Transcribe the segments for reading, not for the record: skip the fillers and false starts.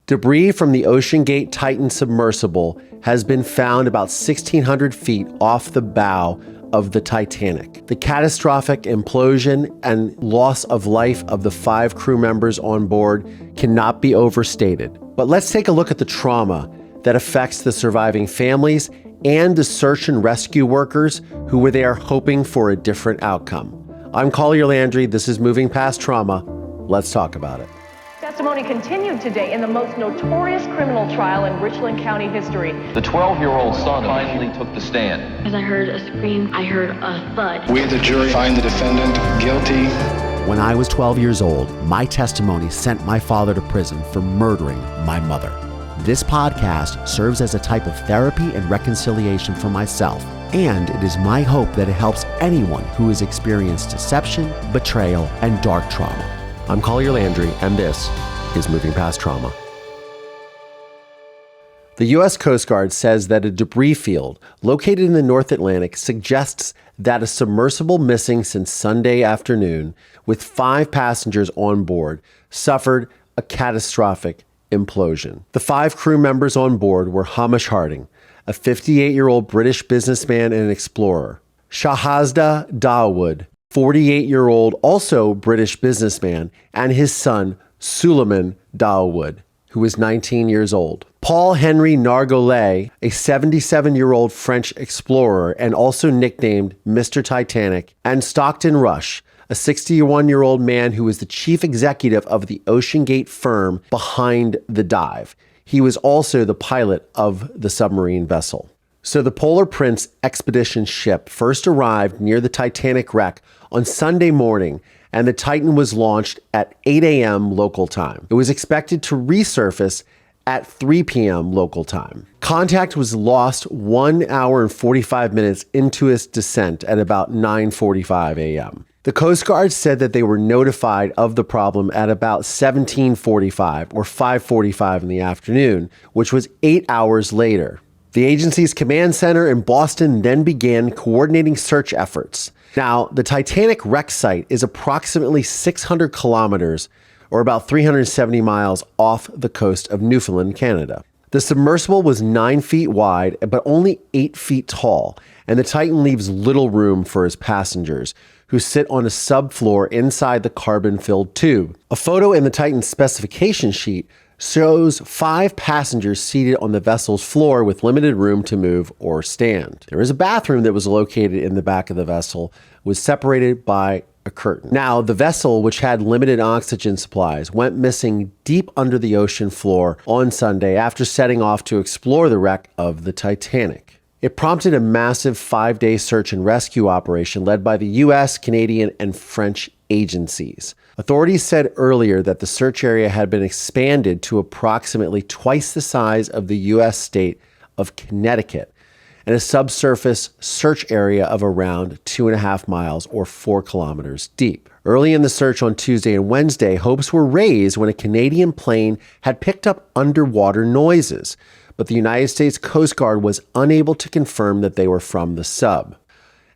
Debris from the Oceangate Titan submersible has been found about 1,600 feet off the bow of the Titanic. The catastrophic implosion and loss of life of the 5 crew members on board cannot be overstated. But let's take a look at the trauma that affects the surviving families and the search and rescue workers who were there hoping for a different outcome. I'm Collier Landry. This is Moving Past Trauma. Let's talk about it. Testimony continued today in the most notorious criminal trial in Richland County history. The 12-year-old son finally took the stand. As I heard a scream, I heard a thud. We, the jury, find the defendant guilty. When I was 12 years old, my testimony sent my father to prison for murdering my mother. This podcast serves as a type of therapy and reconciliation for myself, and it is my hope that it helps anyone who has experienced deception, betrayal, and dark trauma. I'm Collier Landry, and this is Moving Past Trauma. The U.S. Coast Guard says that a debris field located in the North Atlantic suggests that a submersible missing since Sunday afternoon, with 5 passengers on board, suffered a catastrophic implosion. The 5 crew members on board were Hamish Harding, a 58-year-old British businessman and explorer; Shahzada Dawood, 48-year-old also British businessman, and his son, Suleiman Dawood, who was 19 years old; Paul Henry Nargolet, a 77-year-old French explorer and also nicknamed Mr. Titanic; and Stockton Rush, a 61-year-old man who was the chief executive of the Oceangate firm behind the dive. He was also the pilot of the submarine vessel. So the Polar Prince expedition ship first arrived near the Titanic wreck on Sunday morning, and the Titan was launched at 8 a.m. local time. It was expected to resurface at 3 p.m. local time. Contact was lost 1 hour and 45 minutes into its descent at about 9:45 a.m. The Coast Guard said that they were notified of the problem at about 17:45 or 5:45 in the afternoon, which was 8 hours later. The agency's command center in Boston then began coordinating search efforts. Now, the Titanic wreck site is approximately 600 kilometers, or about 370 miles off the coast of Newfoundland, Canada. The submersible was 9 feet wide, but only 8 feet tall, and the Titan leaves little room for his passengers, who sit on a subfloor inside the carbon-filled tube. A photo in the Titan's specification sheet shows 5 passengers seated on the vessel's floor with limited room to move or stand. There is a bathroom that was located in the back of the vessel, was separated by a curtain. Now, the vessel, which had limited oxygen supplies, went missing deep under the ocean floor on Sunday after setting off to explore the wreck of the Titanic. It prompted a massive 5-day search and rescue operation led by the U.S., Canadian, and French agencies. Authorities said earlier that the search area had been expanded to approximately twice the size of the U.S. state of Connecticut, and a subsurface search area of around 2.5 miles or 4 kilometers deep. Early in the search on Tuesday and Wednesday, hopes were raised when a Canadian plane had picked up underwater noises, but the United States Coast Guard was unable to confirm that they were from the sub.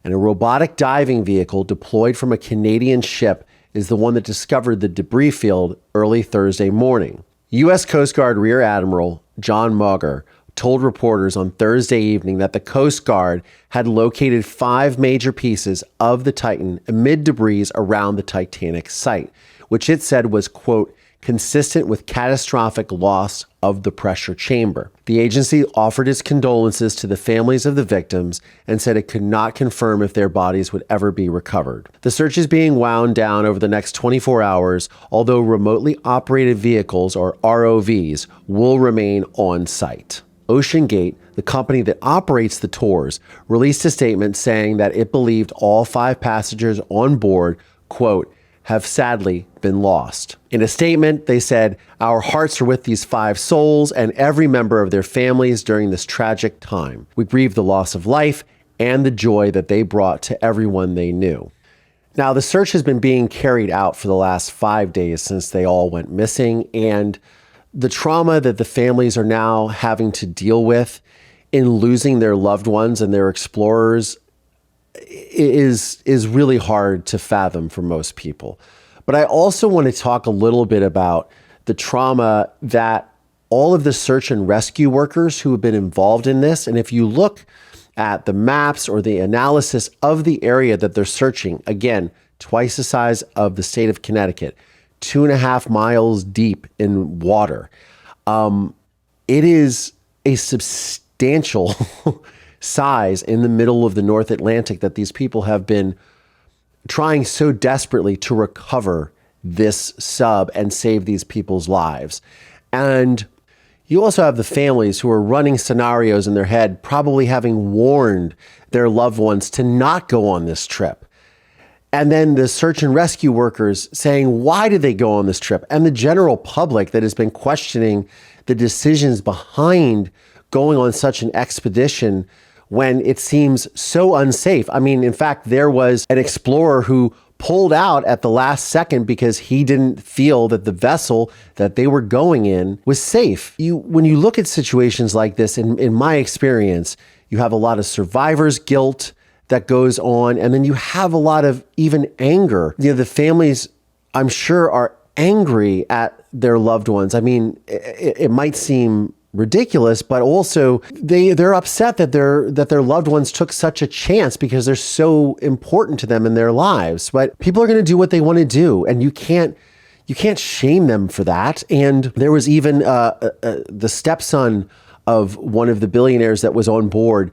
And a robotic diving vehicle deployed from a Canadian ship is the one that discovered the debris field early Thursday morning. U.S. Coast Guard Rear Admiral John Mauger told reporters on Thursday evening that the Coast Guard had located 5 major pieces of the Titan amid debris around the Titanic site, which it said was, quote, consistent with catastrophic loss of the pressure chamber. The agency offered its condolences to the families of the victims and said it could not confirm if their bodies would ever be recovered. The search is being wound down over the next 24 hours, although remotely operated vehicles, or ROVs, will remain on site. Oceangate, the company that operates the tours, released a statement saying that it believed all 5 passengers on board, quote, have sadly been lost. In a statement, they said, "Our hearts are with these 5 souls and every member of their families during this tragic time. We grieve the loss of life and the joy that they brought to everyone they knew." Now, the search has been being carried out for the last 5 days since they all went missing, and the trauma that the families are now having to deal with in losing their loved ones and their explorers is really hard to fathom for most people. But I also want to talk a little bit about the trauma that all of the search and rescue workers who have been involved in this. And if you look at the maps or the analysis of the area that they're searching, again, twice the size of the state of Connecticut, 2.5 miles deep in water. It is a substantial size in the middle of the North Atlantic that these people have been trying so desperately to recover this sub and save these people's lives. And you also have the families who are running scenarios in their head, probably having warned their loved ones to not go on this trip. And then the search and rescue workers saying, why did they go on this trip? And the general public that has been questioning the decisions behind going on such an expedition when it seems so unsafe. I mean, in fact, there was an explorer who pulled out at the last second because he didn't feel that the vessel that they were going in was safe. When you look at situations like this, in my experience, you have a lot of survivor's guilt that goes on, and then you have a lot of even anger. The families, I'm sure, are angry at their loved ones. I mean, it might seem ridiculous, but also they're upset that their loved ones took such a chance because they're so important to them in their lives. But people are going to do what they want to do, and you can't shame them for that. And there was even the stepson of one of the billionaires that was on board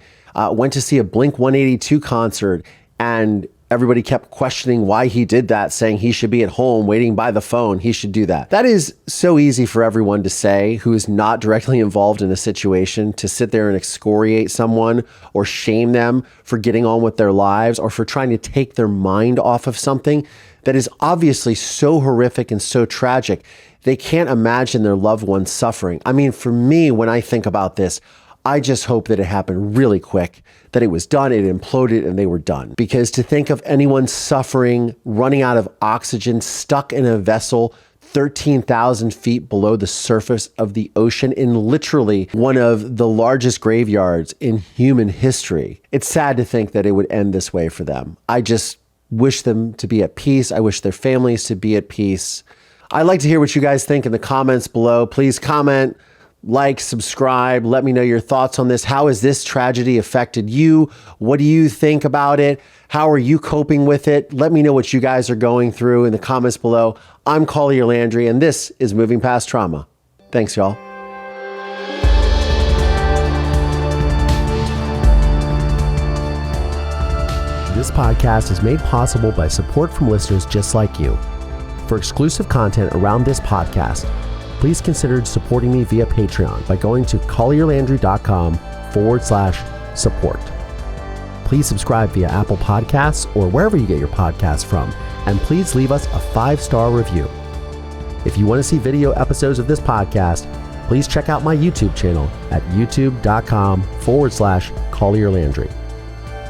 went to see a Blink-182 concert, and everybody kept questioning why he did that, saying he should be at home waiting by the phone. He should do that. That is so easy for everyone to say who is not directly involved in a situation, to sit there and excoriate someone or shame them for getting on with their lives or for trying to take their mind off of something that is obviously so horrific and so tragic. They can't imagine their loved ones suffering. I mean, for me, when I think about this, I just hope that it happened really quick, that it was done, it imploded, and they were done. Because to think of anyone suffering, running out of oxygen, stuck in a vessel 13,000 feet below the surface of the ocean in literally one of the largest graveyards in human history, it's sad to think that it would end this way for them. I just wish them to be at peace. I wish their families to be at peace. I'd like to hear what you guys think in the comments below. Please comment, like, subscribe, let me know your thoughts on this. How has this tragedy affected you? What do you think about it? How are you coping with it? Let me know what you guys are going through in the comments below. I'm Collier Landry, and this is Moving Past Trauma. Thanks, y'all. This podcast is made possible by support from listeners just like you. For exclusive content around this podcast, please consider supporting me via Patreon by going to collierlandry.com/support. Please subscribe via Apple Podcasts or wherever you get your podcasts from, and please leave us a 5-star review. If you want to see video episodes of this podcast, please check out my YouTube channel at youtube.com/collierlandry.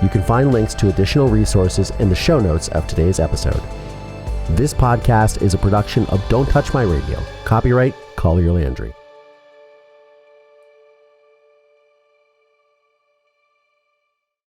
You can find links to additional resources in the show notes of today's episode. This podcast is a production of Don't Touch My Radio. Copyright Collier Landry.